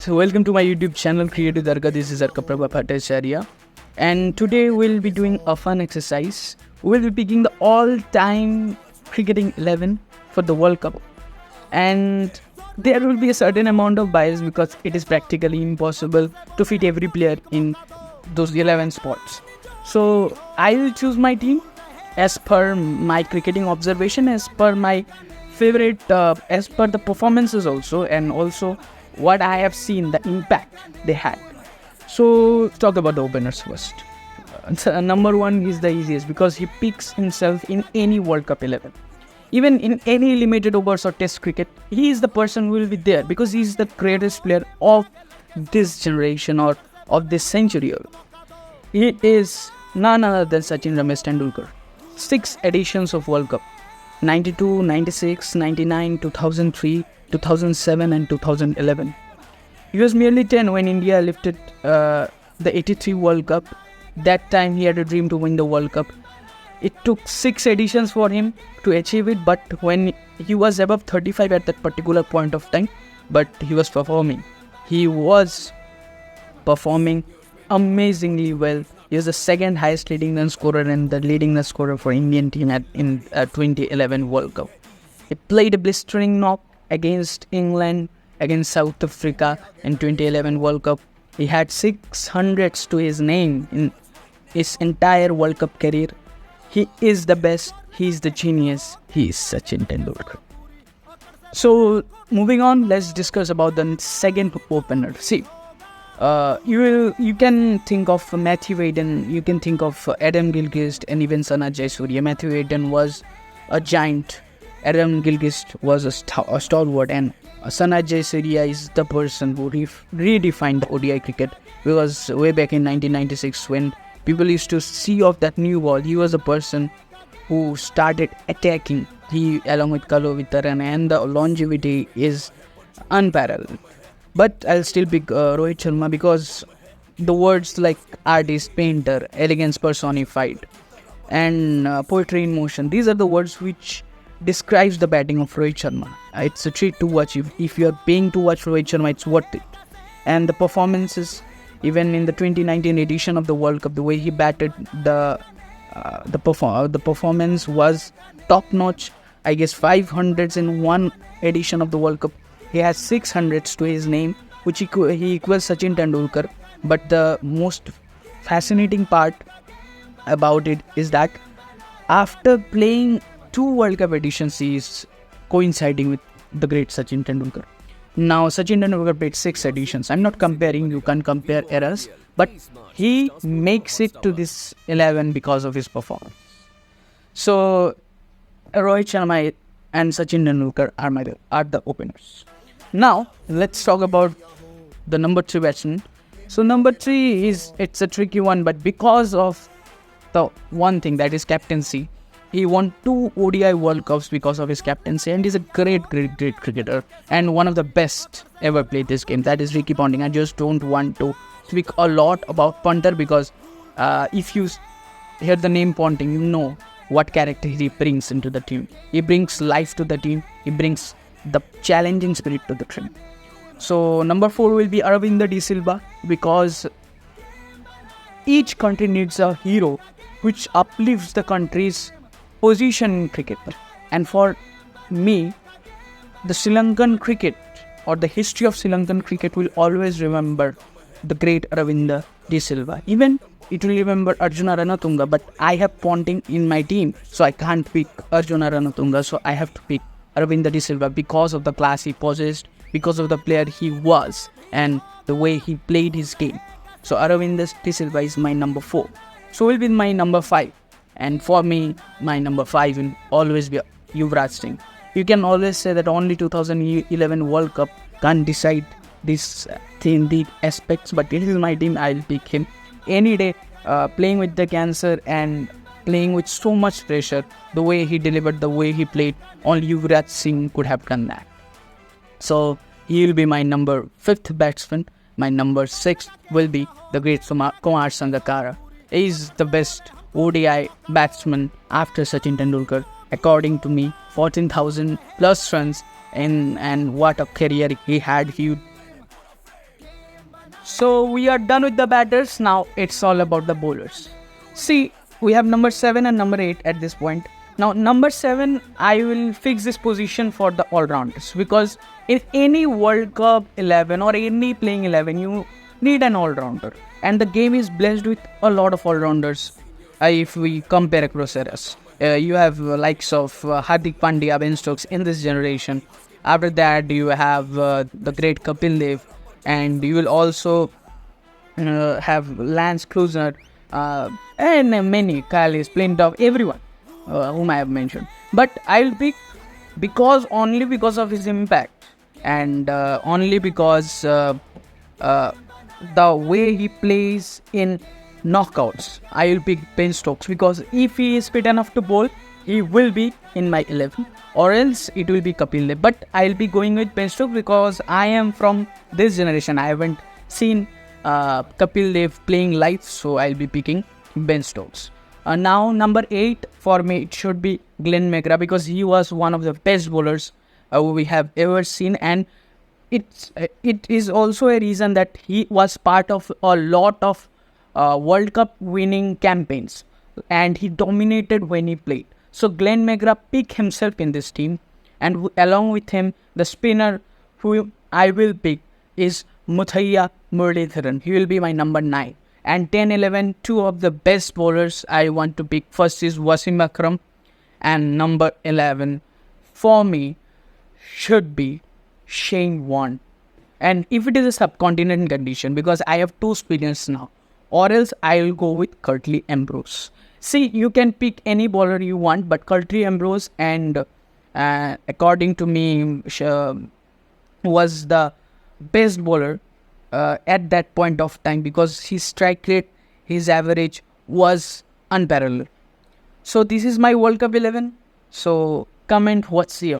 So welcome to my YouTube channel Creative Darga. This is Arka Prabha Bhattacharya, and today we'll be doing a fun exercise. We'll be picking the all-time cricketing 11 for the World Cup, and there will be a certain amount of bias because it is practically impossible to fit every player in those 11 spots. So I will choose my team as per my cricketing observation, as per my favorite, as per the performances also, and also what I have seen, the impact they had. So let's talk about the openers first. Number one is the easiest because he picks himself in any World Cup 11. Even in any limited overs or test cricket, he is the person who will be there because he is the greatest player of this generation or of this century. He is none other than Sachin Ramesh Tendulkar. 6 editions of World Cup: 92, 96, 99, 2003, 2007 and 2011. He was merely 10 when India lifted the 83 World Cup. That time he had a dream to win the World Cup. It took 6 editions for him to achieve it, but when he was above 35 at that particular point of time, but he was performing. He was performing amazingly well. He was the second highest leading run scorer and the leading run scorer for Indian team in 2011 World Cup. He played a blistering knock against England, against South Africa in 2011 World Cup. He had 600s to his name in his entire World Cup career. He is the best. He is the genius. He is Sachin Tendulkar. So moving on, let's discuss about the second opener. See, you can think of Matthew Hayden, you can think of Adam Gilchrist and even Sanat Jayasuriya. Matthew Hayden was a giant. Adam Gilchrist was a stalwart, and Sanat Jayasuriya is the person who redefined the ODI cricket, because way back in 1996 when people used to see of that new ball, he was a person who started attacking. He, along with Kalovitharan, and the longevity is unparalleled. But I'll still pick Rohit Sharma because the words like artist, painter, elegance personified, and poetry in motion, these are the words which describes the batting of Rohit Sharma. It's a treat to watch. If you are paying to watch Rohit Sharma, it's worth it. And the performances, even in the 2019 edition of the World Cup, the way he batted, the performance was top notch. I guess 500s in one edition of the World Cup. He has 600s to his name, which he equals Sachin Tendulkar. But the most fascinating part about it is that after playing 2 World Cup editions, he is coinciding with the great Sachin Tendulkar. Now, Sachin Tendulkar played 6 editions. I'm not comparing, you can't compare eras, but he makes it to this 11 because of his performance. So, Rohit Sharma and Sachin Tendulkar are the openers. Now, let's talk about the number 3 batsman. So, number 3 it's a tricky one, but because of the one thing, that is captaincy, he won 2 ODI World Cups because of his captaincy, and he's a great cricketer and one of the best ever played this game. That is Ricky Ponting. I just don't want to speak a lot about punter because if you hear the name Ponting, you know what character he brings into the team. He brings life to the team. He brings the challenging spirit to the team. So number 4 will be Aravinda De Silva, because each country needs a hero which uplifts the country's position in cricket. And for me, the Sri Lankan cricket or the history of Sri Lankan cricket will always remember the great Aravinda De Silva. Even it will remember Arjuna Ranatunga, but I have Ponting in my team, so I can't pick Arjuna Ranatunga, so I have to pick Aravinda De Silva because of the class he possessed, because of the player he was, and the way he played his game. So Aravinda De Silva is my number 4. So will be my number 5. And for me, my number 5 will always be Yuvraj Singh. You can always say that only 2011 World Cup can't decide this thing, the aspects, but it is my team. I'll pick him any day. Playing with the cancer and playing with so much pressure, the way he delivered, the way he played, only Yuvraj Singh could have done that. So he will be my number 5th batsman. My number 6 will be the great Kumar Sangakkara. He is the best ODI batsman after Sachin Tendulkar. According to me, 14,000 plus runs, and what a career he had. He So we are done with the batters. Now it's all about the bowlers. See, we have number 7 and number 8 at this point. Now, number 7, I will fix this position for the all-rounders, because in any World Cup 11 or any playing 11, you need an all-rounder. And the game is blessed with a lot of all-rounders if we compare across eras. You have likes of Hardik Pandya, Ben Stokes in this generation. After that, you have the great Kapil Dev, and you will also have Lance Cruiser, and many, Kyle Splint of everyone whom I have mentioned. But I'll pick only because of his impact, and only because the way he plays in knockouts. I will pick Ben Stokes, because if he is fit enough to bowl, he will be in my 11, or else it will be Kapil Dev. But I'll be going with Ben Stokes because I am from this generation. I haven't seen Kapil Dev playing live, so I'll be picking Ben Stokes. Now, number 8 for me, it should be Glenn McGrath, because he was one of the best bowlers we have ever seen, and it is also a reason that he was part of a lot of World Cup winning campaigns, and he dominated when he played. So Glenn McGrath picked himself in this team, and along with him, the spinner who I will pick is Muthaiya Muralitharan. He will be my number 9. And 10, 11, two of the best bowlers I want to pick. First is Wasim Akram, and number 11 for me should be Shane Warne. And if it is a subcontinent condition, because I have 2 spinners now, or else I will go with Curtly Ambrose. See, you can pick any bowler you want, but Curtly Ambrose, and according to me, was the best bowler at that point of time, because his strike rate, his average was unparalleled. So this is my World Cup 11. So comment what's your